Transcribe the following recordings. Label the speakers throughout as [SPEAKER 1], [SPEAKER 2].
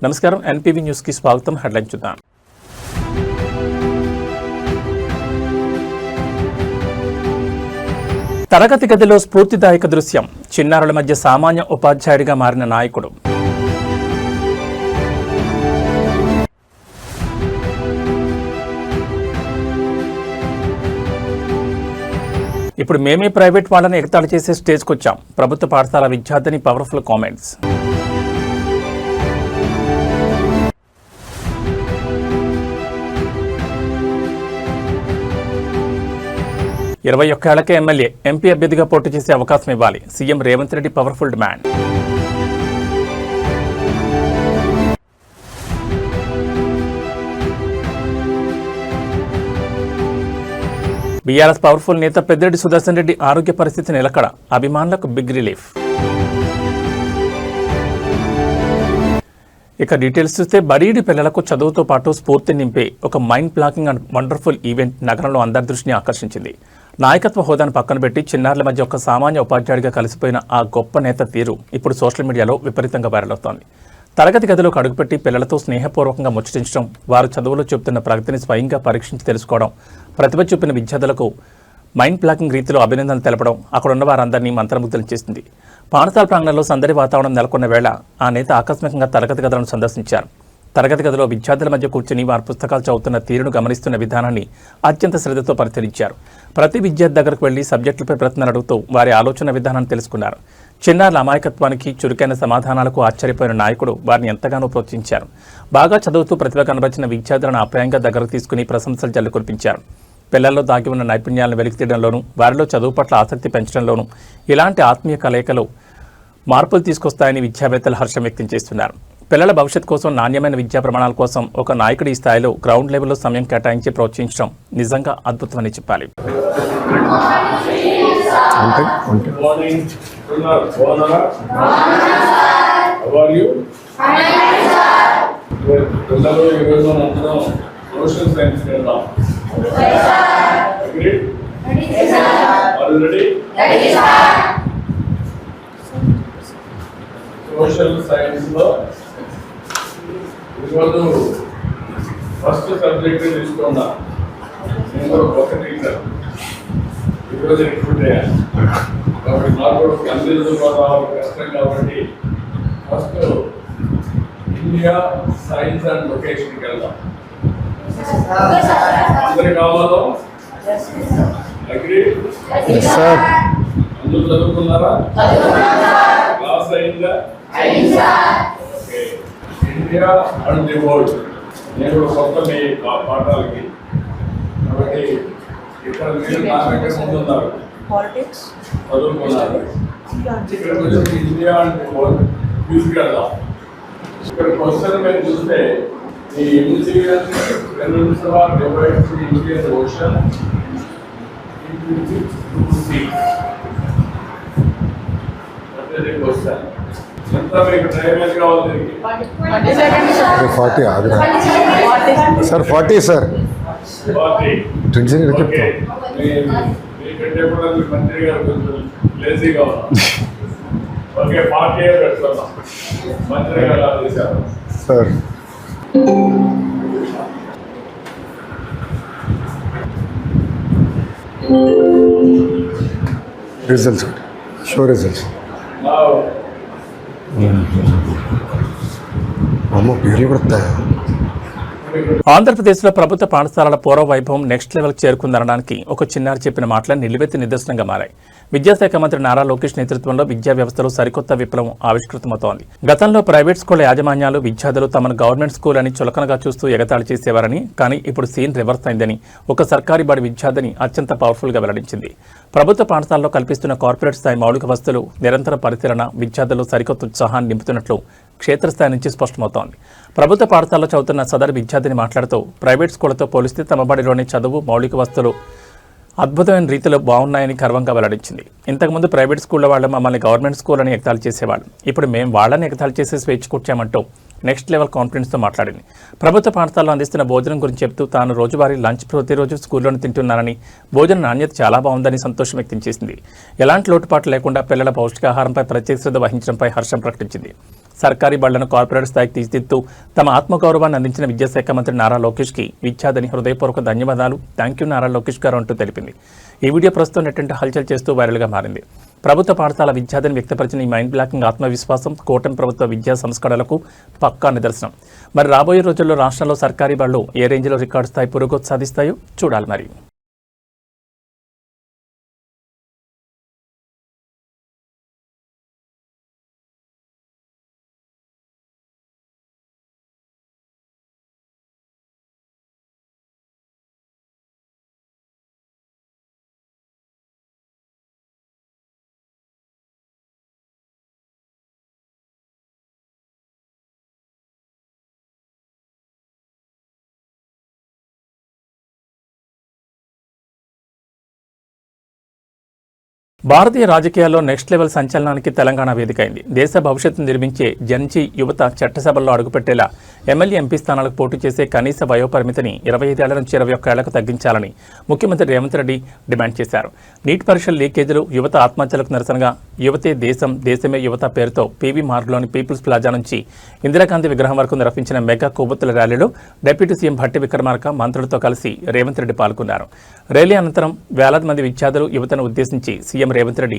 [SPEAKER 1] నమస్కారం NPV news కి స్వాగతం. హెడ్లైన్ చూద్దాం. తరగతి గదిలో స్ఫూర్తిదాయక దృశ్యం. చిన్నారుల మధ్య సామాన్య ఉపాధ్యాయుడిగా మారిన నాయకుడు. ఇప్పుడు మేమే ప్రైవేట్ వాళ్ళని ఎగతాళి చేసే స్టేజ్కి వచ్చాం. ప్రభుత్వ పాఠశాల విద్యార్థిని పవర్ఫుల్ కామెంట్స్. 21 ఏళ్లకే ఎమ్మెల్యే, ఎంపీ అభ్యర్థిగా పోటీ చేసే అవకాశం ఇవ్వాలి. CM Revanth Reddy powerful demand. BRS powerful నేత పెద్దిరెడ్డి సుదర్శన్ రెడ్డి ఆరోగ్య పరిస్థితి నిలకడ. అభిమానులకు బిగ్ రిలీఫ్. ఇక డీటెయిల్స్ చూస్తే బడీడి పిల్లలకు చదువుతో పాటు స్ఫూర్తి నింపే ఒక mind blocking and wonderful event నగరంలో అందరి దృష్టిని ఆకర్షించింది. నాయకత్వ హోదాను పక్కన పెట్టి చిన్నారుల మధ్య ఒక సామాన్య ఉపాధ్యాయుడిగా కలిసిపోయిన ఆ గొప్ప నేత తీరు ఇప్పుడు సోషల్ మీడియాలో విపరీతంగా వైరల్ అవుతోంది. తరగతి గదిలోకి అడుగుపెట్టి పిల్లలతో స్నేహపూర్వకంగా ముచ్చటించడం, వారు చదువులో చూపుతున్న ప్రగతిని స్వయంగా పరీక్షించి తెలుసుకోవడం, ప్రతిభ చూపిన విద్యార్థులకు మైండ్ బ్లాకింగ్ రీతిలో అభినందనలు తెలపడం అక్కడున్న వారందరినీ మంత్రముగ్ధులు చేసింది. పాఠశాల ప్రాంగణంలో సందడి వాతావరణం నెలకొన్న వేళ ఆ నేత ఆకస్మికంగా తరగతి గదులను సందర్శించారు. తరగతి గదిలో విద్యార్థుల మధ్య కూర్చుని వారు పుస్తకాలు చదువుతున్న తీరును గమనిస్తున్న విధానాన్ని అత్యంత శ్రద్ధతో పరిశీలించారు. ప్రతి విద్యార్థి దగ్గరకు వెళ్లి సబ్జెక్టులపై ప్రశ్నలు అడుగుతూ వారి ఆలోచన విధానాన్ని తెలుసుకున్నారు. చిన్నారుల అమాయకత్వానికి, చురుకైన సమాధానాలకు ఆశ్చర్యపోయిన నాయకుడు వారిని ఎంతగానో ప్రోత్సహించారు. బాగా చదువుతూ ప్రతిభ కనబరిచిన విద్యార్థులను ఆప్యాయంగా దగ్గరకు తీసుకుని ప్రశంసలు జల్లు కురిపించారు. పిల్లల్లో దాగి ఉన్న నైపుణ్యాలను వెలికితీయడంలోనూ, వారిలో చదువు పట్ల ఆసక్తి పెంచడంలోనూ ఇలాంటి ఆత్మీయ కలయికలు మార్పులు తీసుకొస్తాయని విద్యావేత్తలు హర్షం వ్యక్తం చేస్తున్నారు. పిల్లల భవిష్యత్ కోసం, నాణ్యమైన విద్యా ప్రమాణాల కోసం ఒక నాయకుడి ఈ స్థాయిలో గ్రౌండ్ లెవెల్లో సమయం కేటాయించి ప్రోత్సహించడం నిజంగా అద్భుతమని చెప్పాలి.
[SPEAKER 2] సోషల్ సైన్స్ లో ఈరోజు ఫస్ట్ సబ్జెక్ట్ తీసుకున్నా. నేను కూడా కొత్త టీచర్ ఈరోజు రిక్రూట్ అయ్యాను కాబట్టి నాకు కూడా అందరితో రావాలి కష్టం. కాబట్టి ఫస్ట్ ఇండియా సైన్స్ అండ్ లొకేషన్కి వెళ్దాం. అందరి కావాలో అగ్రీ? అందరూ చదువుకున్నారా? క్లాస్ అయిందా? Okay. India and the world. నేను కూడా కొత్త మీ పాఠాలకి, కాబట్టి ఇక్కడ మీరు నా దగ్గర ముందున్నారు, చదువుకున్నారు. ఇక్కడ వచ్చి ఇండియా అండ్ ది వరల్డ్ తీసుకెళ్దాం. ఇక్కడ క్వశ్చన్ మీరు చూస్తే ఈ Indian peninsula divides the Indian ocean into 2 seas. What is the question? ఎంత మీకు టైం ఎంత కావాలి?
[SPEAKER 3] 40 ఆగ్రా సార్, 40 సార్,
[SPEAKER 2] 40.
[SPEAKER 3] 20
[SPEAKER 2] ఓకే. మీకంటే కూడా మీ మంత్రి గారు కొంచెం లేజీగా ఉన్నారు. ఓకే, 40 పెట్టుకుందాం. మంత్రి గారు ఆదేశారు
[SPEAKER 3] సార్. Results, show results. అమ్మ పేర్లు కూడా.
[SPEAKER 1] ఆంధ్రప్రదేశ్లో ప్రభుత్వ పాఠశాలల పూర్వ వైభవం నెక్స్ట్ లెవెల్కి చేరుకుందనడానికి ఒక చిన్నారి చెప్పిన మాటలు నిలువెత్తి నిదర్శనంగా మారాయి. విద్యాశాఖ మంత్రి నారా లోకేష్ నేతృత్వంలో విద్యా వ్యవస్థలో సరికొత్త విప్లవం ఆవిష్కృతమవుతోంది. గతంలో ప్రైవేట్ స్కూళ్ల యాజమాన్యాలు, విద్యార్థులు తమను గవర్నమెంట్ స్కూల్ అని చులకనగా చూస్తూ ఎగతాళి చేసేవారని, కానీ ఇప్పుడు సీన్ రివర్స్ అయిందని ఒక సర్కారీ బడి విద్యార్థిని అత్యంత పవర్ఫుల్గా వెల్లడించింది. ప్రభుత్వ పాఠశాలలో కల్పిస్తున్న కార్పొరేట్ స్థాయి మౌలిక వసతులు, నిరంతర పరిశీలన విద్యార్థులు సరికొత్త ఉత్సాహాన్ని నింపుతున్నట్లు క్షేత్రస్థాయి నుంచి స్పష్టమవుతోంది. ప్రభుత్వ పాఠశాలలో చదువుతున్న సదరు విద్యార్థిని మాట్లాడుతూ ప్రైవేట్ స్కూళ్లతో పోలిస్తే తమ బడిలోని చదువు, మౌలిక వసతులు అద్భుతమైన రీతిలో బాగున్నాయని గర్వంగా వెల్లడించింది. ఇంతకుముందు ప్రైవేట్ స్కూళ్ల వాళ్ళు మమ్మల్ని గవర్నమెంట్ స్కూల్ అని ఎగతాళి చేసేవాళ్ళు. ఇప్పుడు మేము వాళ్ళని ఎగతాళి చేసే స్వేచ్ఛ కూర్చామంటూ నెక్స్ట్ లెవెల్ కాన్ఫిడెన్స్తో మాట్లాడింది. ప్రభుత్వ పాఠశాలలో అందిస్తున్న భోజనం గురించి చెప్తూ తాను రోజువారీ లంచ్ ప్రతిరోజు స్కూల్లోనే తింటున్నానని, భోజన నాణ్యత చాలా బాగుందని సంతోషం వ్యక్తం చేసింది. ఎలాంటి లోటుపాటు లేకుండా పిల్లల పౌష్టికాహారంపై ప్రత్యేక శ్రద్ధ వహించడంపై హర్షం ప్రకటించింది. సర్కారీ బళ్లను కార్పొరేట్ స్థాయికి తీర్చిదిద్దుతూ తమ ఆత్మగౌరవాన్ని అందించిన విద్యాశాఖ మంత్రి నారా లోకేష్కి విద్యార్థిని హృదయపూర్వక ధన్యవాదాలు, థ్యాంక్ యూ నారా లోకేష్ గారు అంటూ తెలిపింది. ఈ వీడియో ప్రస్తుతం నెట్టింట హల్చల్ చేస్తూ వైరల్గా మారింది. ప్రభుత్వ పాఠశాల విద్యార్థిని వ్యక్తపరిచిన ఈ మైండ్ బ్లాకింగ్ ఆత్మవిశ్వాసం కూటమి ప్రభుత్వ విద్యా సంస్కరణలకు పక్కా నిదర్శనం. మరి రాబోయే రోజుల్లో రాష్ట్రంలో సర్కారీ బళ్ళు ఏ రేంజ్లో రికార్డు స్థాయి పురోగతి సాధిస్తాయో చూడాలి. మరి భారతీయ రాజకీయాల్లో నెక్స్ట్ లెవెల్ సంచలనానికి తెలంగాణ వేదికైంది. దేశ భవిష్యత్తును నిర్మించే జన్జీ యువత చట్టసభల్లో అడుగుపెట్టేలా ఎమ్మెల్యే, ఎంపీ స్థానాలకు పోటీ చేసే కనీస వయోపరిమితిని 25 ఏళ్ల నుంచి 21 ఏళ్లకు తగ్గించాలని ముఖ్యమంత్రి రేవంత్ రెడ్డి డిమాండ్ చేశారు. నీట్ పరీక్షల లీకేజీలు, యువత ఆత్మహత్యలకు నిరసనగా యువతే దేశం, దేశమే యువత పేరుతో పీవీ మార్గ్లోని పీపుల్స్ ప్లాజా నుంచి ఇందిరాగాంధీ విగ్రహం వరకు నిర్వహించిన మెగా కొవ్వొత్తుల ర్యాలీలో డిప్యూటీ సీఎం భట్టి విక్రమార్క మంత్రులతో కలిసి రేవంత్ రెడ్డి పాల్గొన్నారు. ర్యాలీ అనంతరం వేలాది మంది విద్యార్థులు యువతను ఉద్దేశించి సీఎం రేవంత్ రెడ్డి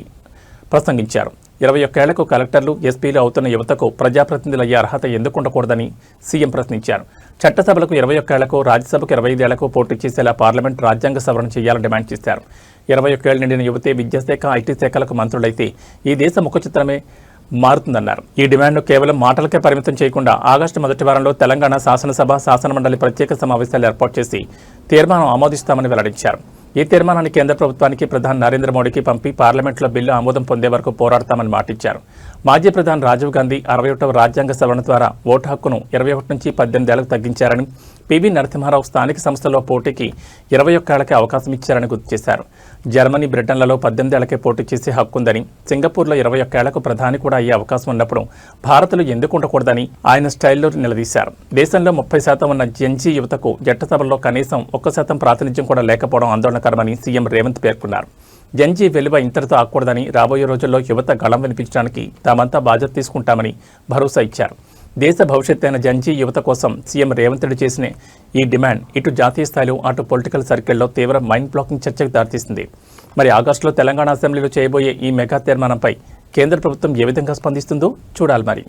[SPEAKER 1] ప్రసంగించారు. 21 ఏళ్లకు కలెక్టర్లు, ఎస్పీలు అవుతున్న యువతకు ప్రజాప్రతినిధులు అయ్యే అర్హత ఎందుకు ఉండకూడదని సీఎం ప్రశ్నించారు. చట్టసభలకు 21 ఏళ్లకు, రాజ్యసభకు 25 ఏళ్లకు పోటీ చేసేలా పార్లమెంట్ రాజ్యాంగ సవరణ చేయాలని డిమాండ్ చేశారు. 21 ఏళ్ల నిండిన యువతే విద్యాశాఖ, ఐటీ శాఖలకు మంత్రులైతే ఈ దేశ ముఖచిత్రమే మారుతుందన్నారు. ఈ డిమాండ్ను కేవలం మాటలకే పరిమితం చేయకుండా ఆగస్టు మొదటి వారంలో తెలంగాణ శాసనసభ, శాసనమండలి ప్రత్యేక సమావేశాలు ఏర్పాటు చేసి తీర్మానం ఆమోదిస్తామని వెల్లడించారు. ఈ తీర్మానాన్ని కేంద్ర ప్రభుత్వానికి, ప్రధాని నరేంద్ర మోడీకి పంపి పార్లమెంట్లో బిల్లు ఆమోదం పొందే వరకు పోరాడతామని మాటిచ్చారు. మాజీ ప్రధాని రాజీవ్ గాంధీ 61వ రాజ్యాంగ సవరణ ద్వారా ఓటు హక్కును 21 నుంచి 18 ఏళ్లకు తగ్గించారని, పివి నరసింహారావు స్థానిక సంస్థల్లో పోటీకి 21 ఏళ్లకే అవకాశం ఇచ్చారని గుర్తు చేశారు. జర్మనీ, బ్రిటన్లలో 18 ఏళ్లకే పోటీ చేసే హక్కుందని, సింగపూర్లో 21 ఏళ్లకు ప్రధాని కూడా అయ్యే అవకాశం ఉన్నప్పుడు భారత్లో ఎందుకు ఉండకూడదని ఆయన స్టైల్లో నిలదీశారు. దేశంలో 30% ఉన్న జెన్జీ యువతకు చట్టసభల్లో కనీసం 1% ప్రాతినిధ్యం కూడా లేకపోవడం ఆందోళనకరమని సీఎం రేవంత్ పేర్కొన్నారు. జెన్జీ వెలువ ఇంతటితో ఆగకూడదని, రాబోయే రోజుల్లో యువత గళం వినిపించడానికి తామంతా బాధ్యత తీసుకుంటామని భరోసా ఇచ్చారు. దేశ భవిష్యత్ అయిన జంజీ యువత కోసం సీఎం రేవంత్ రెడ్డి చేసిన ఈ డిమాండ్ ఇటు జాతీయ స్థాయిలో, అటు పొలిటికల్ సర్కిల్లో తీవ్ర మైండ్ బ్లాకింగ్ చర్చకు దారితీస్తుంది. మరి ఆగస్టులో తెలంగాణ అసెంబ్లీలో చేయబోయే ఈ మెగా తీర్మానంపై కేంద్ర ప్రభుత్వం ఏ విధంగా స్పందిస్తుందో చూడాలి. మరి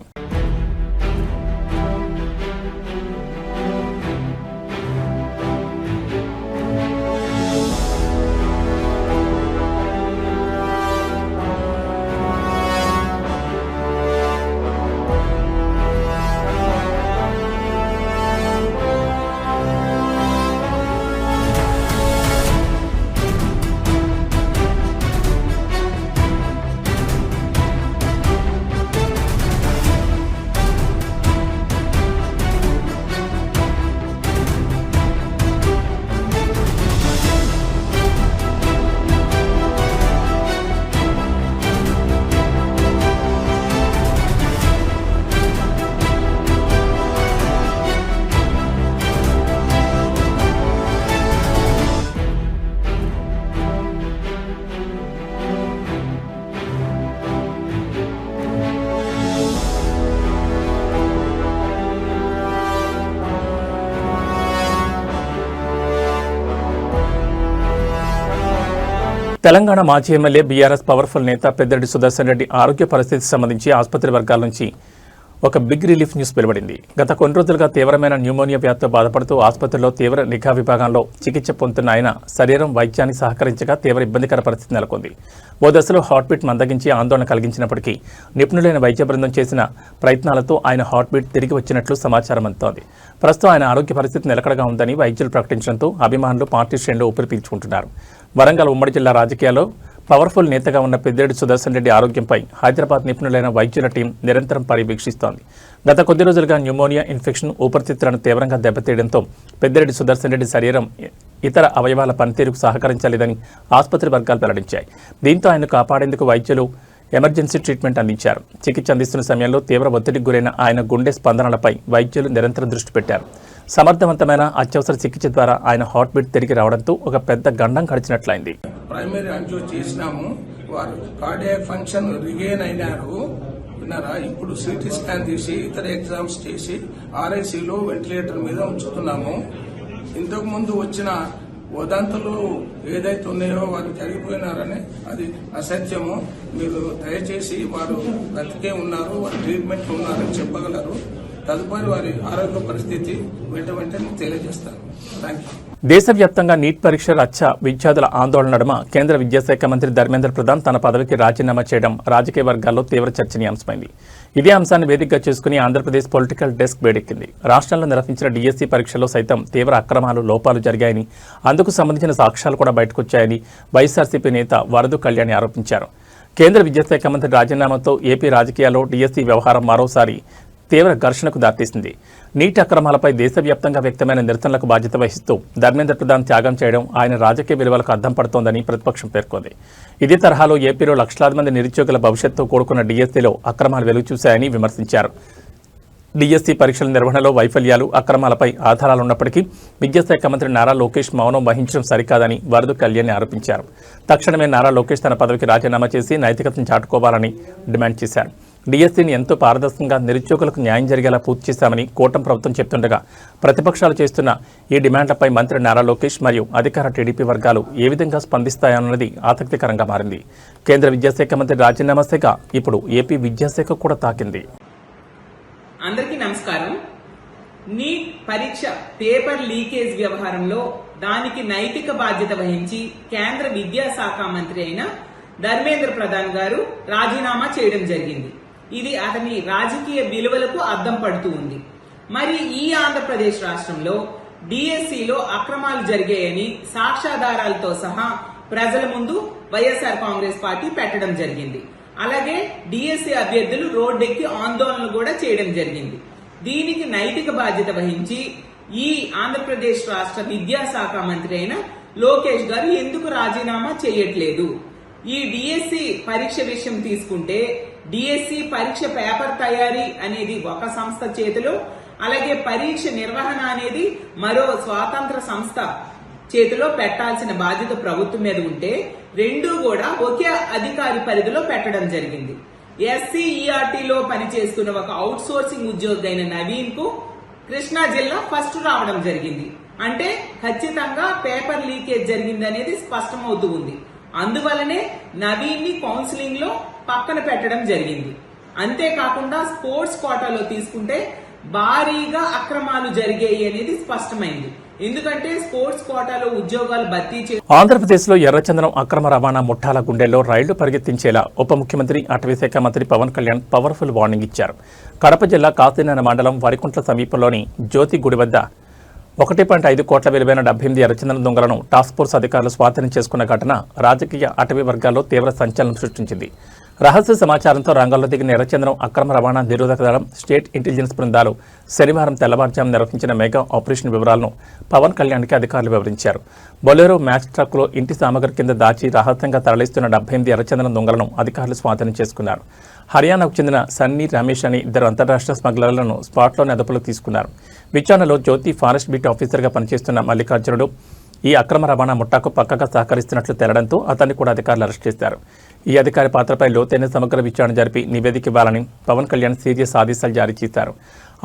[SPEAKER 1] తెలంగాణ మాజీ ఎమ్మెల్యే, బీఆర్ఎస్ పవర్ఫుల్ నేత పెద్దిరెడ్డి సుదర్శన్ రెడ్డి ఆరోగ్య పరిస్థితికి సంబంధించి ఆసుపత్రి వర్గాల నుంచి ఒక బిగ్ రిలీఫ్ న్యూస్ వెలువడింది. గత కొన్ని రోజులుగా తీవ్రమైన న్యూమోనియా వ్యాధితో బాధపడుతూ ఆసుపత్రిలో తీవ్ర నిఘా విభాగంలో చికిత్స పొందుతున్న ఆయన శరీరం వైద్యానికి సహకరించగా తీవ్ర ఇబ్బందికర పరిస్థితి నెలకొంది. ఓ దశలో హార్ట్ బీట్ మందగించి ఆందోళన కలిగించినప్పటికీ నిపుణులైన వైద్య బృందం చేసిన ప్రయత్నాలతో ఆయన హార్ట్ బీట్ తిరిగి వచ్చినట్లు సమాచారం అందుతోంది. ప్రస్తుతం ఆయన ఆరోగ్య పరిస్థితి నిలకడగా ఉందని వైద్యులు ప్రకటించడంతో అభిమానులు, పార్టీ శ్రేణులు ఊపిరి పీల్చుకుంటున్నారు. వరంగల్ ఉమ్మడి జిల్లా రాజకీయాల్లో పవర్ఫుల్ నేతగా ఉన్న పెద్దిరెడ్డి సుదర్శన్ రెడ్డి ఆరోగ్యంపై హైదరాబాద్ నిపుణులైన వైద్యుల టీం నిరంతరం పర్యవేక్షిస్తోంది. గత కొద్ది రోజులుగా న్యూమోనియా ఇన్ఫెక్షన్ ఊపిరితిత్తులను తీవ్రంగా దెబ్బతీయడంతో పెద్దిరెడ్డి సుదర్శన్ రెడ్డి శరీరం ఇతర అవయవాల పనితీరుకు సహకరించలేదని ఆసుపత్రి వర్గాలు వెల్లడించాయి. దీంతో ఆయన్ను కాపాడేందుకు వైద్యులు ఎమర్జెన్సీ ట్రీట్మెంట్ అందించారు. చికిత్స అందిస్తున్న సమయంలో తీవ్ర ఒత్తిడికి గురైన ఆయన గుండె స్పందనలపై వైద్యులు నిరంతరం దృష్టి పెట్టారు. సమర్థవంతమైన అత్యవసర చికిత్స ద్వారా ఆయన హార్ట్ బీట్ తిరిగి రావడంతో ఒక పెద్ద గండం గడిచినట్లయింది.
[SPEAKER 4] ప్రైమరీ అంజో చేసినాము, వారు కార్డియాక్ ఫంక్షన్ రిగైన్ అయినారు. విన్నారా? ఇప్పుడు సిటీ స్కాన్ తీసి ఇతర ఎగ్జామ్స్ చేసి ఆర్ఐసీలో వెంటిలేటర్ మీద ఉంచుతున్నాము. ఇంతకు ముందు వచ్చిన వదంతులు ఏదైతే ఉన్నాయో వారు జరిగిపోయినారని అది అసత్యము. మీరు దయచేసి వారు బ్రతికే ఉన్నారు, వారు ట్రీట్మెంట్ ఉన్నారని చెప్పగలరు. తదుపరి వారి ఆరోగ్య పరిస్థితి వెంటనే తెలియజేస్తారు. Thank you.
[SPEAKER 1] దేశవ్యాప్తంగా నీట్ పరీక్ష రచ్చ విద్యార్థుల ఆందోళన నడుమ కేంద్ర విద్యాశాఖ మంత్రి ధర్మేంద్ర ప్రధాన్ తన పదవికి రాజీనామా చేయడం రాజకీయ వర్గాల్లో తీవ్ర చర్చనీయాంశమైంది. ఇదే అంశాన్ని వేదికగా చేసుకుని ఆంధ్రప్రదేశ్ పొలిటికల్ డెస్క్ వేడెక్కింది. రాష్ట్రంలో నిర్వహించిన డిఎస్సీ పరీక్షల్లో సైతం తీవ్ర అక్రమాలు, లోపాలు జరిగాయని, అందుకు సంబంధించిన సాక్ష్యాలు కూడా బయటకొచ్చాయని వైఎస్ఆర్సీపీ నేత వరదు కళ్యాణి ఆరోపించారు. కేంద్ర విద్యాశాఖ మంత్రి రాజీనామాతో ఏపీ రాజకీయాల్లో డిఎస్సీ వ్యవహారం మరోసారి తీవ్ర ఘర్షణకు దారితీసింది. నీటి అక్రమాలపై దేశవ్యాప్తంగా వ్యక్తమైన నిరసనలకు బాధ్యత వహిస్తూ ధర్మేంద్ర ప్రధాన్ త్యాగం చేయడం ఆయన రాజకీయ విలువలకు అద్దం పడుతోందని ప్రతిపక్షం పేర్కొంది. ఇదే తరహాలో ఏపీలో లక్షలాది మంది నిరుద్యోగుల భవిష్యత్తు కూడుకున్న డిఎస్సీలో అక్రమాలు వెలుగుచూశాయని విమర్శించారు. డిఎస్సీ పరీక్షల నిర్వహణలో వైఫల్యాలు, అక్రమాలపై ఆధారాలున్నప్పటికీ విద్యాశాఖ మంత్రి నారా లోకేష్ మౌనం వహించడం సరికాదని వరదు కళ్యాణి ఆరోపించారు. తక్షణమే నారా లోకేష్ తన పదవికి రాజీనామా చేసి నైతికతను చాటుకోవాలని డిమాండ్ చేశారు. డిఎస్సీని ఎంతో పారదర్శకంగా నిరుద్యోగులకు న్యాయం జరిగేలా పూర్తి చేశామని కూటమి ప్రభుత్వం చెప్తుండగా ప్రతిపక్షాలు చేస్తున్న ఈ డిమాండ్లపై మంత్రి నారా లోకేష్ మరియు అధికార టీడీపీ వర్గాలు ఏ విధంగా స్పందిస్తాయన్నది ఆసక్తికరంగా మారింది. కేంద్ర విద్యాశాఖ మంత్రి రాజీనామా శాఖ ఇప్పుడు ఏపీ విద్యాశాఖ కూడా తాకింది.
[SPEAKER 5] అందరికీ నమస్కారం. నీట్ పరీక్ష పేపర్ లీకేజ్ వ్యవహారంలో దానికి నైతిక బాధ్యత వహించి కేంద్ర విద్యాశాఖ మంత్రి అయిన ధర్మేంద్ర ప్రధాన్ గారు రాజీనామా చేయడం జరిగింది. ఇది అతని రాజకీయ విలువలకు అద్దం పడుతూ ఉంది. మరి ఈ ఆంధ్రప్రదేశ్ రాష్ట్రంలో డిఎస్సిలో అక్రమాలు జరిగాయని సాక్ష్యాధారాలతో సహా ప్రజల ముందు వైఎస్ఆర్ కాంగ్రెస్ పార్టీ పెట్టడం జరిగింది. అలాగే డిఎస్సి అభ్యర్థులు రోడ్డెక్కి ఆందోళనలు కూడా చేయడం జరిగింది. దీనికి నైతిక బాధ్యత వహించి ఈ ఆంధ్రప్రదేశ్ రాష్ట్ర విద్యాశాఖ మంత్రి అయిన లోకేష్ గారు ఎందుకు రాజీనామా చేయట్లేదు? ఈ డిఎస్సి పరీక్ష విషయం తీసుకుంటే డిఎస్సి పరీక్ష పేపర్ తయారీ అనేది ఒక సంస్థ చేతిలో, అలాగే పరీక్ష నిర్వహణ అనేది మరో స్వాతంత్ర సంస్థ చేతిలో పెట్టాల్సిన బాధ్యత ప్రభుత్వం మీద ఉంటే రెండూ కూడా ఒకే అధికారి పరిధిలో పెట్టడం జరిగింది. ఎస్సీఈఆర్టీలో పనిచేస్తున్న ఒక అవుట్ సోర్సింగ్ ఉద్యోగి అయిన నవీన్ కు కృష్ణా జిల్లా ఫస్ట్ రావడం జరిగింది. అంటే ఖచ్చితంగా పేపర్ లీకేజ్ జరిగింది అనేది స్పష్టమవుతూ ఉంది. అందువలనే నవీన్ ని కౌన్సిలింగ్ లో పక్కన పెట్టడం జరిగింది. అంతేకాకుండా స్పోర్ట్స్ కోటాలో తీసుకుంటే భారీగా అక్రమాలు జరిగాయి అనేది స్పష్టమైంది. ఎందుకంటే స్పోర్ట్స్ కోటాలో ఉద్యోగాలు భర్తీ చేసి
[SPEAKER 1] ఆంధ్రప్రదేశ్లో ఎర్రచందనం అక్రమ రవాణా ముఠాల గుండెల్లో రైళ్లు పరిగెత్తించేలా ఉప ముఖ్యమంత్రి అటవీశాఖ మంత్రి పవన్ కళ్యాణ్ పవర్ఫుల్ వార్నింగ్ ఇచ్చారు. కడప జిల్లా కాశీనారాయణ మండలం వరికుంట్ల సమీపంలోని జ్యోతి గుడి వద్ద 1.5 కోట్ల విలువైన 78 ఎర్రచందనం దొంగలను టాస్క్ ఫోర్స్ అధికారులు స్వాధీనం చేసుకున్న ఘటన రాజకీయ అటవీ వర్గాల్లో తీవ్ర సంచలనం సృష్టించింది. రహస్య సమాచారంతో రంగంలో దిగిన ఎర్రచందనం అక్రమ రవాణా నిరోధక దళం, స్టేట్ ఇంటెలిజెన్స్ బృందాలు శనివారం తెల్లవారుజాము నిర్వహించిన మెగా ఆపరేషన్ వివరాలను పవన్ కళ్యాణ్కి అధికారులు వివరించారు. బొలెరో మ్యాక్స్ ట్రక్లో ఇంటి సామగ్రి కింద దాచి రహస్యంగా తరలిస్తున్న 78 ఎర్రచందనం దొంగలను అధికారులు స్వాధీనం చేసుకున్నారు. హర్యానాకు చెందిన సన్నీ, రమేష్ అని 2 అంతర్రాష్ట్ర స్మగ్లర్లను స్పాట్లోని అదుపులోకి తీసుకున్నారు. విచారణలో జ్యోతి ఫారెస్ట్ బీట్ ఆఫీసర్గా పనిచేస్తున్న మల్లికార్జునుడు ఈ అక్రమ రవాణా ముఠాకు పక్కగా సహకరిస్తున్నట్లు తేలడంతో అతన్ని కూడా అధికారులు అరెస్ట్ చేశారు. ఈ అధికారి పాత్రపై లోతైన సమగ్ర విచారణ జరిపి నివేదిక ఇవ్వాలని పవన్ కళ్యాణ్ సీరియస్ ఆదేశాలు జారీ చేశారు.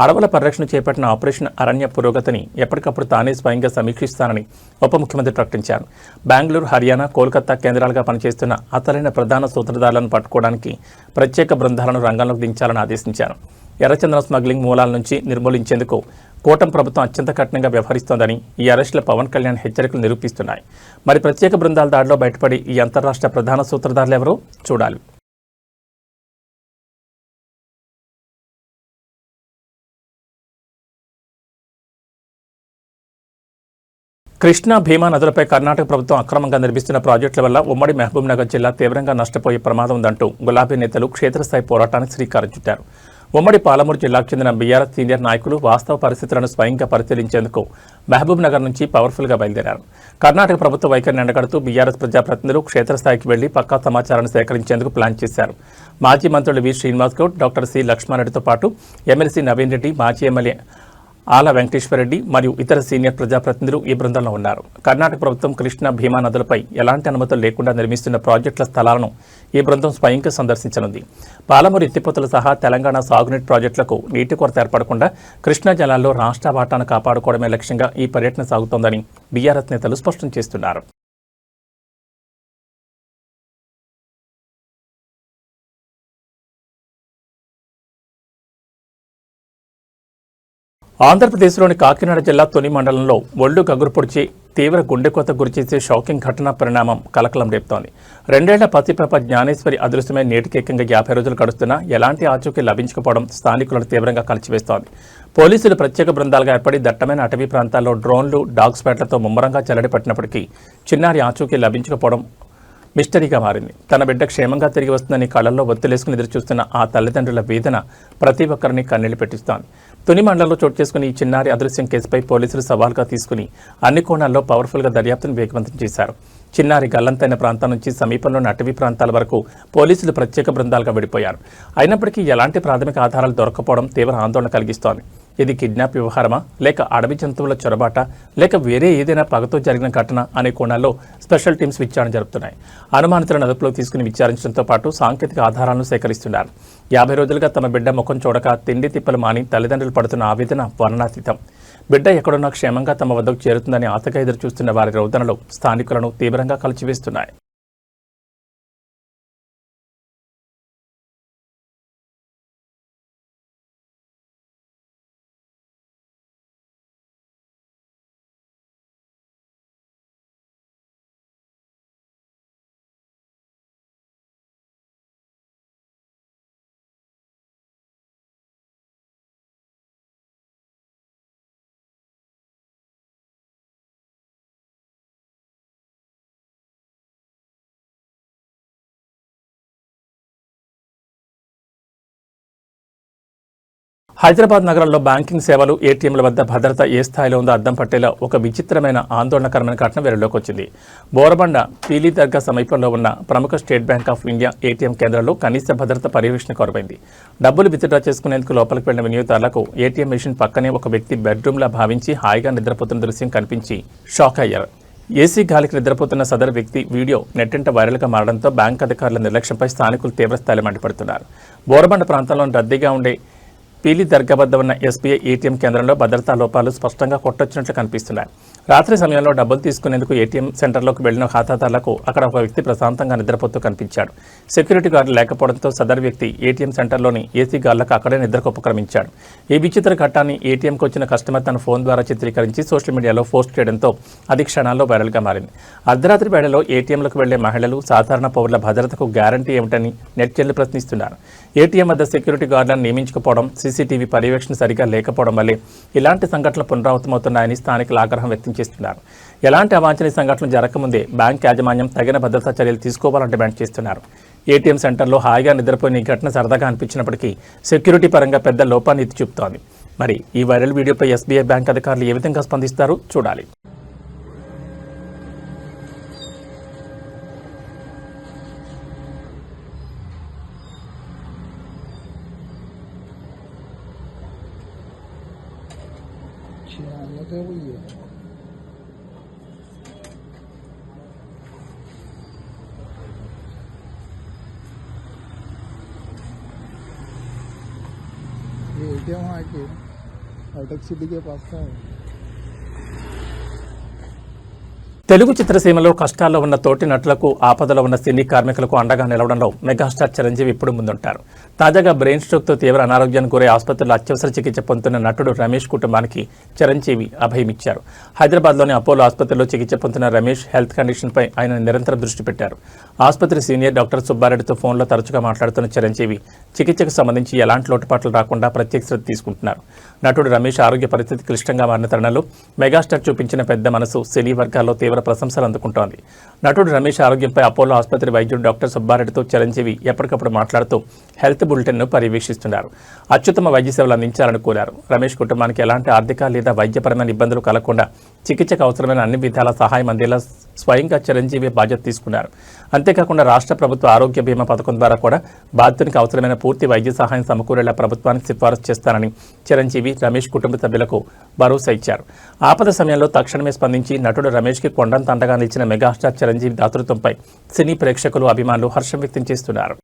[SPEAKER 1] అడవుల పరిరక్షణ చేపట్టిన ఆపరేషన్ అరణ్య పురోగతిని ఎప్పటికప్పుడు తానే స్వయంగా సమీక్షిస్తానని ఉప ముఖ్యమంత్రి ప్రకటించారు. బెంగళూరు, హర్యానా, కోల్కతా కేంద్రాలుగా పనిచేస్తున్న అసలైన ప్రధాన సూత్రధారులను పట్టుకోవడానికి ప్రత్యేక బృందాలను రంగంలోకి దించాలని ఆదేశించారు. ఎర్రచందన స్మగ్లింగ్ మూలాల నుంచి నిర్మూలించేందుకు కూటమి ప్రభుత్వం అత్యంత కఠినంగా వ్యవహరిస్తోందని ఈ అరెస్టుల పవన్ కళ్యాణ్ హెచ్చరికలు నిరూపిస్తున్నాయి. మరి ప్రత్యేక బృందాల దాడిలో బయటపడి ఈ అంతర్రాష్ట్ర ప్రధాన సూత్రధారులు ఎవరో చూడాలి. కృష్ణా, భీమా నదులపై కర్ణాటక ప్రభుత్వం అక్రమంగా నిర్మిస్తున్న ప్రాజెక్టుల వల్ల ఉమ్మడి మహబూబ్నగర్ జిల్లా తీవ్రంగా నష్టపోయే ప్రమాదం ఉందంటూ గులాబీ నేతలు క్షేత్రస్థాయి పోరాటానికి శ్రీకారం చుట్టారు. ఉమ్మడి పాలమూరు జిల్లాకు చెందిన బీఆర్ఎస్ సీనియర్ నాయకులు వాస్తవ పరిస్థితులను స్వయంగా పరిశీలించేందుకు మహబూబ్ నగర్ నుంచి పవర్ఫుల్గా బయలుదేరారు. కర్ణాటక ప్రభుత్వ వైఖరిని ఎండగడుతూ బీఆర్ఎస్ ప్రజాప్రతినిధులు క్షేత్రస్థాయికి వెళ్లి పక్కా సమాచారాన్ని సేకరించేందుకు ప్లాన్ చేశారు. మాజీ మంత్రులు వి శ్రీనివాస్ గౌడ్, డాక్టర్ సి లక్ష్మారెడ్డితో పాటు ఎమ్మెల్సీ నవీన్ రెడ్డి, మాజీ ఎమ్మెల్యే ఆల వెంకటేశ్వరరెడ్డి మరియు ఇతర సీనియర్ ప్రజాప్రతినిధులు ఈ బృందంలో ఉన్నారు. కర్ణాటక ప్రభుత్వం కృష్ణా, భీమా నదులపై ఎలాంటి అనుమతులు లేకుండా నిర్మిస్తున్న ప్రాజెక్టుల స్థలాలను ఈ బృందం స్వయంగా సందర్శించనుంది. పాలమూరు ఎత్తిపోతలు సహా తెలంగాణ సాగునీటి ప్రాజెక్టులకు నీటి కొరత ఏర్పడకుండా కృష్ణా జలాల్లో రాష్ట్ర వాటాను కాపాడుకోవడమే లక్ష్యంగా ఈ పర్యటన సాగుతోందని బీఆర్ఎస్ నేతలు స్పష్టం చేస్తున్నారు. ఆంధ్రప్రదేశ్లోని కాకినాడ జిల్లా తుని మండలంలో ఒళ్లు గగురు పొడిచి తీవ్ర గుండెకోత గురిచేసే షాకింగ్ ఘటన పరిణామం కలకలం రేపుతోంది. 2 ఏళ్ల పసిపాప జ్ఞానేశ్వరి అదృశ్యమై నేటికి ఏకంగా 50 రోజులు గడుస్తున్నా ఎలాంటి ఆచూకీ లభించకపోవడం స్థానికులను తీవ్రంగా కలిచివేస్తోంది. పోలీసులు ప్రత్యేక బృందాలుగా ఏర్పడి దట్టమైన అటవీ ప్రాంతాల్లో డ్రోన్లు, డాగ్ స్పాట్లతో ముమ్మరంగా చెల్లడి పట్టినప్పటికీ చిన్నారి ఆచూకీ లభించకపోవడం మిస్టరీగా మారింది. తన బిడ్డ క్షేమంగా తిరిగి వస్తుందని కళ్లల్లో ఒత్తిలేసుకుని ఎదురుచూస్తున్న ఆ తల్లిదండ్రుల వేదన ప్రతి ఒక్కరిని కన్నీళ్లు పెట్టిస్తోంది. తుని మండలంలో చోటు చేసుకుని ఈ చిన్నారి అదృశ్యం కేసుపై పోలీసులు సవాల్గా తీసుకుని అన్ని కోణాల్లో పవర్ఫుల్గా దర్యాప్తును వేగవంతం చేశారు. చిన్నారి గల్లంతైన ప్రాంతం నుంచి సమీపంలోని అటవీ ప్రాంతాల వరకు పోలీసులు ప్రత్యేక బృందాలుగా విడిపోయారు. అయినప్పటికీ ఎలాంటి ప్రాథమిక ఆధారాలు దొరకపోవడం తీవ్ర ఆందోళన కలిగిస్తోంది. ఇది కిడ్నాప్ వ్యవహారమా, లేక అడవి జంతువుల చొరబాట, లేక వేరే ఏదైనా పగతో జరిగిన ఘటన అనే కోణాల్లో స్పెషల్ టీమ్స్ విచారణ జరుపుతున్నాయి. అనుమానితులను అదుపులోకి తీసుకుని విచారించడంతో పాటు సాంకేతిక ఆధారాలను సేకరిస్తున్నారు. 50 రోజులుగా తమ బిడ్డ ముఖం చూడక తిండి తిప్పలు మాని తల్లిదండ్రులు పడుతున్న ఆవేదన వర్ణాతీతం. బిడ్డ ఎక్కడున్నా క్షేమంగా తమ వద్దకు చేరుతుందని ఆశగా ఎదురు చూస్తున్న వారి రోదనలు స్థానికులను తీవ్రంగా కలిచివేస్తున్నాయి. హైదరాబాద్ నగరంలో బ్యాంకింగ్ సేవలు, ఏటీఎంల వద్ద భద్రత ఏ స్థాయిలో ఉందో అద్దం పట్టేలా ఒక విచిత్రమైన ఆందోళనకరమైన ఘటన వెలుగులోకి వచ్చింది. బోరబండ పీలీ దర్గా సమీపంలో ఉన్న ప్రముఖ state bank of India ATM కేంద్రంలో కనీస భద్రత పర్యవేక్షణ కొరవైంది. డబ్బులు విత్డ్రా చేసుకునేందుకు లోపలికి వెళ్లిన వినియోగదారులకు ఏటీఎం మెషిన్ పక్కనే ఒక వ్యక్తి బెడ్రూమ్లా భావించి హాయిగా నిద్రపోతున్న దృశ్యం కనిపించి షాక్ అయ్యారు. ఏసీ గాలికి నిద్రపోతున్న సదరు వ్యక్తి వీడియో నెట్టింట వైరల్గా మారడంతో బ్యాంక్ అధికారుల నిర్లక్ష్యంపై స్థానికులు తీవ్రస్థాయిలో మండిపడుతున్నారు. బోరబండ ప్రాంతంలోని రద్దీగా ఉండే పీలీ దర్గా వద్ద ఉన్న ఎస్బీఐ ఏటీఎం కేంద్రంలో భద్రతా లోపాలు స్పష్టంగా కొట్టొచ్చినట్లు కనిపిస్తున్నాయి. రాత్రి సమయంలో డబ్బులు తీసుకునేందుకు ఏటీఎం సెంటర్లోకి వెళ్లిన ఖాతాదారులకు అక్కడ ఒక వ్యక్తి ప్రశాంతంగా నిద్రపోతూ కనిపించాడు. సెక్యూరిటీ గార్డు లేకపోవడంతో సదరు వ్యక్తి ఏటీఎం సెంటర్లోని ఏసీ గార్డులకు అక్కడే నిద్రకు ఉపక్రమించాడు. ఈ విచిత్ర ఘట్టాన్ని ఏటీఎంకు వచ్చిన కస్టమర్ తన ఫోన్ ద్వారా చిత్రీకరించి సోషల్ మీడియాలో పోస్ట్ చేయడంతో అది క్షణాల్లో వైరల్గా మారింది. అర్ధరాత్రి వేళలో ఏటీఎంలకు వెళ్లే మహిళలు, సాధారణ పౌరుల భద్రతకు గ్యారంటీ ఏమిటని నెటిజన్లు ప్రశ్నిస్తున్నారు. ఏటీఎం వద్ద సెక్యూరిటీ గార్డులను నియమించకపోవడం, సీసీటీవీ పర్యవేక్షణ సరిగా లేకపోవడం వల్లే ఇలాంటి సంఘటనలు పునరావృతమవుతున్నాయని స్థానికులు ఆగ్రహం వ్యక్తం చేస్తున్నారు. ఎలాంటి అవాంఛనీయ సంఘటనలు జరగకముందే బ్యాంక్ యాజమాన్యం తగిన భద్రతా చర్యలు తీసుకోవాలని డిమాండ్ చేస్తున్నారు. ఏటీఎం సెంటర్లో హాయిగా నిద్రపోయిన ఈ ఘటన సరదాగా అనిపించినప్పటికీ సెక్యూరిటీ పరంగా పెద్ద లోపాన్ని ఎత్తి చూపుతోంది. మరి ఈ వైరల్ వీడియోపై ఎస్బీఐ బ్యాంక్ అధికారులు ఏ విధంగా స్పందిస్తారో చూడాలి.
[SPEAKER 6] ये एटीएम वहाँ के हाईटेक सिटी के पास का है।
[SPEAKER 1] తెలుగు చిత్రసీమలో కష్టాల్లో ఉన్న తోటి నటులకు, ఆపదలో ఉన్న సినీ కార్మికులకు అండగా నిలవడంలో మెగాస్టార్ చిరంజీవి ఇప్పుడు ముందుంటారు. తాజాగా బ్రెయిన్ స్ట్రోక్తో తీవ్ర అనారోగ్యానికి గురై ఆసుపత్రిలో అత్యవసర చికిత్స పొందుతున్న నటుడు రమేష్ కుటుంబానికి చిరంజీవి అభయమిచ్చారు. హైదరాబాద్లోని అపోలో ఆసుపత్రిలో చికిత్స పొందుతున్న రమేష్ హెల్త్ కండిషన్పై ఆయన నిరంతరం దృష్టి పెట్టారు. ఆసుపత్రి సీనియర్ డాక్టర్ సుబ్బారెడ్డితో ఫోన్లో తరచుగా మాట్లాడుతున్న చిరంజీవి చికిత్సకు సంబంధించి ఎలాంటి లోటుపాట్లు రాకుండా ప్రత్యేక శ్రద్ధ తీసుకుంటున్నారు. నటుడు రమేష్ ఆరోగ్య పరిస్థితి క్లిష్టంగా మారిన తరుణంలో మెగాస్టార్ చూపించిన పెద్ద మనసు సినీ వర్గాల్లో తీవ్ర ప్రశంసలు అందుకుంటోంది. నటుడు రమేష్ ఆరోగ్యంపై అపోలో ఆసుపత్రి వైద్యుడు డాక్టర్ సుబ్బారెడ్డితో చిరంజీవి ఎప్పటికప్పుడు మాట్లాడుతూ హెల్త్ బులెటిన్ను పర్యవేక్షిస్తున్నారు. అత్యుత్తమ వైద్య సేవలు అందించాలని కోరారు. రమేష్ కుటుంబానికి ఎలాంటి ఆర్థిక లేదా వైద్యపరమైన ఇబ్బందులు కలగకుండా చికిత్సకు అవసరమైన అన్ని విధాల సహాయం అందేలా స్వయంగా చిరంజీవి బాధ్యత తీసుకున్నారు. అంతేకాకుండా రాష్ట్ర ప్రభుత్వ ఆరోగ్య బీమా పథకం ద్వారా కూడా బాధితునికి అవసరమైన పూర్తి వైద్య సహాయం సమకూరేలా ప్రభుత్వానికి సిఫారసు చేస్తానని చిరంజీవి రమేష్ కుటుంబ సభ్యులకు భరోసా ఇచ్చారు. ఆపద సమయంలో తక్షణమే స్పందించి నటుడు రమేష్కి కొండంత అండగా నిలిచిన మెగాస్టార్ చిరంజీవి దాతృత్వంపై సినీ ప్రేక్షకులు అభిమానులు హర్షం వ్యక్తం చేస్తున్నారు.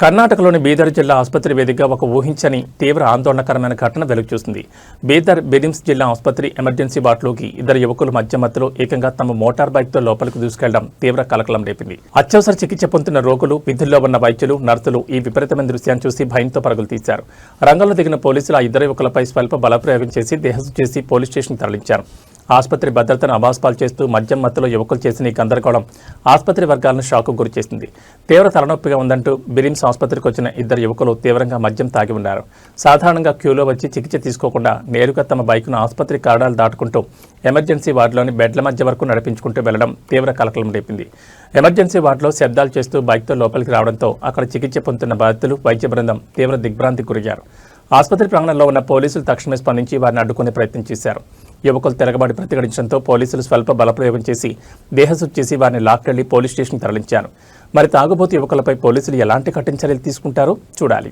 [SPEAKER 1] కర్ణాటకలోని బీదర్ జిల్లా ఆసుపత్రి వేదికగా ఒక ఊహించని తీవ్ర ఆందోళనకరమైన ఘటన వెలుగుచూసింది. బీదర్ బిరిమ్స్ జిల్లా ఆసుపత్రి ఎమర్జెన్సీ వార్డులోకి ఇద్దరు యువకులు మధ్యలో ఏకంగా తమ మోటార్ బైక్తో లోపలికి దూసుకెళ్లడం తీవ్ర కలకలం రేపింది. అత్యవసర చికిత్స పొందుతున్న రోగులు, విధుల్లో ఉన్న వైద్యులు, నర్సులు ఈ విపరీతమైన దృశ్యాన్ని చూసి భయంతో పరుగులు తీశారు. రంగంలో దిగిన పోలీసులు ఆ ఇద్దరు యువకులపై స్వల్ప బలప్రయోగం చేసి దేహశుద్ధి చేసి పోలీస్ స్టేషన్కి తరలించారు. ఆసుపత్రి భద్రతను అబాస్పాలు చేస్తూ మధ్యలో యువకులు చేసిన ఈ గందరగోళం ఆసుపత్రి వర్గాలను షాకు గురిచేసింది. తీవ్ర తలనొప్పిగా ఉందంటూ బిరిమ్స్ ఆసుపత్రికి వచ్చిన ఇద్దరు యువకులు తీవ్రంగా మద్యం తాగి ఉన్నారు. సాధారణంగా క్యూలో వచ్చి చికిత్స తీసుకోకుండా నేరుగా తమ బైకును ఆసుపత్రి కారిడార్లు దాటుకుంటూ ఎమర్జెన్సీ వార్డులోని బెడ్ల మధ్య వరకు నడిపించుకుంటూ వెళ్లడం తీవ్ర కలకలం రేపింది. ఎమర్జెన్సీ వార్డులో శబ్దాలు చేస్తూ బైక్తో లోపలికి రావడంతో అక్కడ చికిత్స పొందుతున్న బాధితులు, వైద్య బృందం తీవ్ర దిగ్భ్రాంతికి గురయ్యారు. ఆసుపత్రి ప్రాంగణంలో ఉన్న పోలీసులు తక్షణమే స్పందించి వారిని అడ్డుకునే ప్రయత్నం చేశారు. యువకులు తిరగబడి ప్రతిఘటించడంతో పోలీసులు స్వల్ప బలప్రయోగం చేసి దేహశుద్ధి చేసి వారిని లాక్కెళ్లి పోలీస్ స్టేషన్కి తరలించారు. మరి తాగుబోతు యువకులపై పోలీసులు ఎలాంటి కఠిన చర్యలు తీసుకుంటారో చూడాలి.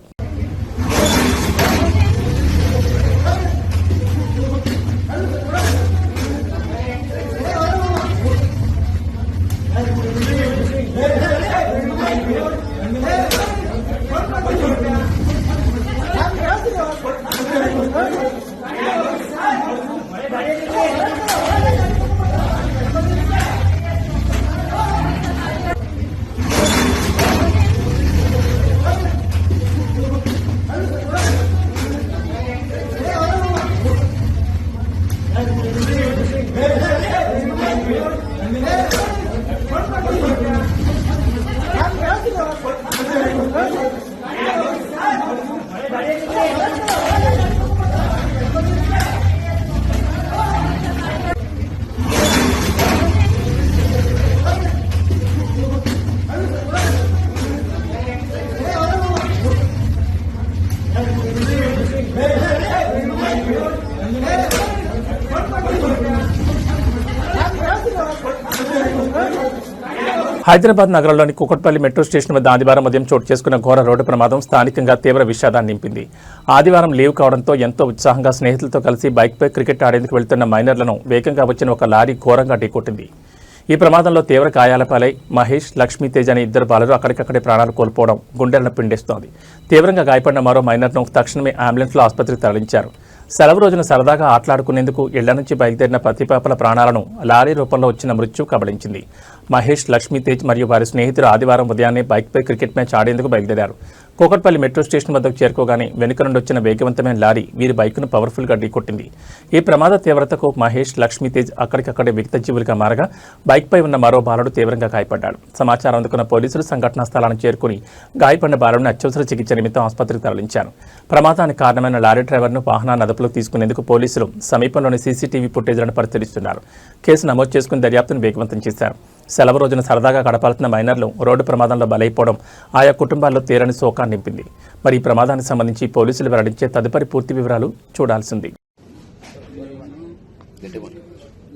[SPEAKER 1] హైదరాబాద్ నగరంలోని కూకట్పల్లి మెట్రో స్టేషన్ వద్ద ఆదివారం ఉదయం చోటు చేసుకున్న ఘోర రోడ్డు ప్రమాదం స్థానికంగా తీవ్ర విషాదాన్ని నింపింది. ఆదివారం లీవ్ కావడంతో ఎంతో ఉత్సాహంగా స్నేహితులతో కలిసి బైక్పై క్రికెట్ ఆడేందుకు వెళ్తున్న మైనర్లను వేగంగా వచ్చిన ఒక లారీ ఘోరంగా ఢీకొట్టింది. ఈ ప్రమాదంలో తీవ్ర గాయాల పాలై మహేష్, లక్ష్మీ తేజ్ అనే ఇద్దరు బాలురు అక్కడికక్కడే ప్రాణాలు కోల్పోవడం గుండెలను పిండేస్తోంది. తీవ్రంగా గాయపడిన మరో మైనర్ను తక్షణమే అంబులెన్స్లో ఆసుపత్రికి తరలించారు. సెలవు రోజున సరదాగా ఆటలాడుకునేందుకు ఇళ్ల నుంచి బయలుదేరిన పతిపాపల ప్రాణాలను లారీ రూపంలో వచ్చిన మృత్యు కబళించింది. మహేష్, లక్ష్మీ తేజ్ మరియు వారి స్నేహితులు ఆదివారం ఉదయాన్నే బైక్పై క్రికెట్ మ్యాచ్ ఆడేందుకు బయలుదేరారు. కూకట్పల్లి మెట్రో స్టేషన్ వద్దకు చేరుకోగానే వెనుక నుండి వచ్చిన వేగవంతమైన లారీ వీరి బైకును పవర్ఫుల్గా ఢీకొట్టింది. ఈ ప్రమాద తీవ్రతకు మహేష్, లక్ష్మీ తేజ్ అక్కడికక్కడే విగతజీవులుగా మారగా బైక్పై ఉన్న మరో బాలుడు తీవ్రంగా గాయపడ్డాడు. సమాచారం అందుకున్న పోలీసులు సంఘటనా స్థలాన్ని చేరుకుని గాయపడిన బాలుడిని అత్యవసర చికిత్స నిమిత్తం ఆసుపత్రికి తరలించారు. ప్రమాదానికి కారణమైన లారీ డ్రైవర్ను వాహనాన్ని అదుపులోకి తీసుకునేందుకు పోలీసులు సమీపంలోని సీసీటీవీ ఫుటేజ్లను పరిశీలిస్తున్నారు. కేసు నమోదు చేసుకుని దర్యాప్తును వేగవంతం చేశారు. సెలవు రోజున సరదాగా గడపాల్సిన మైనర్లు రోడ్డు ప్రమాదంలో బలైపోవడం ఆయా కుటుంబాల్లో తీరని శోకాన్ని నింపింది. మరి ఈ ప్రమాదానికి సంబంధించి పోలీసులు వెల్లడించే తదుపరి పూర్తి వివరాలు చూడాల్సింది.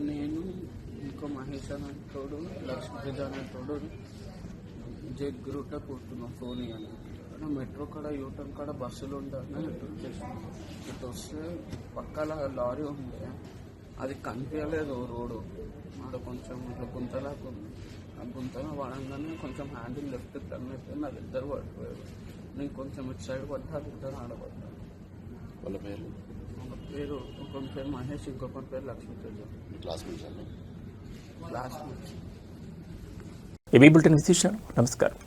[SPEAKER 7] నేను ఇంకో మహేష్ అనే తోడు, లక్ష్మీ అనే తోడు జగ్గురుట కూర్చున్నాం ఫోన్ అని మెట్రో కాడ యూటర్న్ కాడ బస్సులు ఉంటాయని ఇటు వచ్చేసినాం. ఇటు వస్తే పక్కల లారీ ఉండే అది కనిపించలేదు రోడ్డు. అక్కడ కొంచెం ఇట్లా గుంతలాగా ఉంది. ఆ గుంతలో పడంగానే కొంచెం హ్యాండిల్ లెఫ్ట్ టర్న్ అయితే నాకు ఇద్దరు పడిపోయారు. నేను కొంచెం ఇటు సైడ్ పడ్డా, అది ఇద్దరు ఆడపడ్డాను.
[SPEAKER 8] వాళ్ళ పేరు
[SPEAKER 7] ఒకరి పేరు మహేష్, ఇంకొకరి పేరు Lakshmi Tej. Classmates.
[SPEAKER 1] AB bulletin విశేషాలు. నమస్కారం.